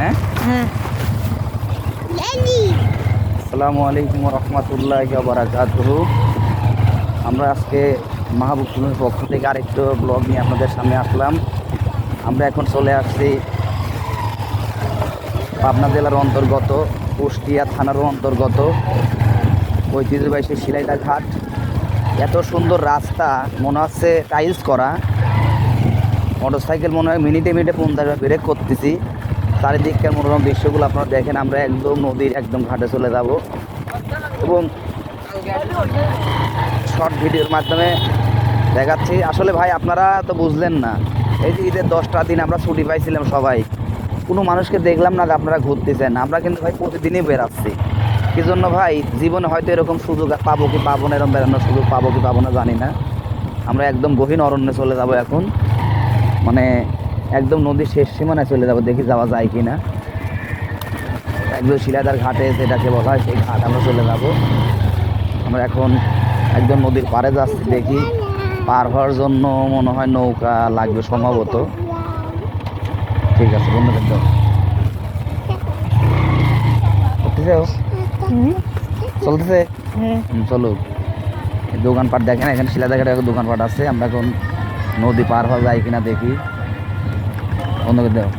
হ্যাঁ, আসসালামু আলাইকুম রহমতুল্লাহি ওয়া বারাকাতুহু। আমরা আজকে মাহবুব সুলুমের পক্ষ থেকে আরেকটু ব্লগ নিয়ে আপনাদের সামনে আসলাম। আমরা এখন চলে আসছি পাবনা জেলার অন্তর্গত কুষ্টিয়া থানার অন্তর্গত ঐতিহ্যবাহী সেই শিলাইদা ঘাট। এত সুন্দর রাস্তা, মনে হচ্ছে টাইলস করা। মোটরসাইকেল মনে হয় মিনিটে মিনিটে 50 ব্রেক করতেছি। চারিদিককার মনোরম দৃশ্যগুলো আপনারা দেখেন। আমরা একদম নদীর একদম ঘাটে চলে যাব এবং শর্ট ভিডিওর মাধ্যমে দেখাচ্ছি। আসলে ভাই আপনারা তো বুঝলেন না, এই যে ঈদের 10টা দিন আমরা ছুটি পাইছিলাম সবাই, কোনো মানুষকে দেখলাম না যে আপনারা ঘুরতেছেন। আমরা কিন্তু ভাই প্রতিদিনই বেরাচ্ছি। কি জন্য ভাই, জীবনে হয়তো এরকম সুযোগ পাবো কি পাবো না, এরকম বেরানোর সুযোগ পাবো কি পাবো না জানি না। আমরা একদম গহীন অরণ্যে চলে যাব এখন, মানে একদম নদীর শেষ সীমানায় চলে যাব, দেখি যাওয়া যায় কি না। একদম শিলাইদার ঘাটে যেটাকে বলা হয় সেই ঘাট আমরা চলে যাব। আমরা এখন একদম নদীর পাড়ে যাচ্ছি, দেখি পার হওয়ার জন্য মনে হয় নৌকা লাগবে সম্ভবত। ঠিক আছে বন্ধুদের দাও চলতেছে, চলো। দোকানপাট দেখেন, এখানে শিলাইদা ঘাটে দোকানপাট আছে। আমরা এখন নদী পার হওয়া যায় কিনা দেখি। বন্ধুদের দাও।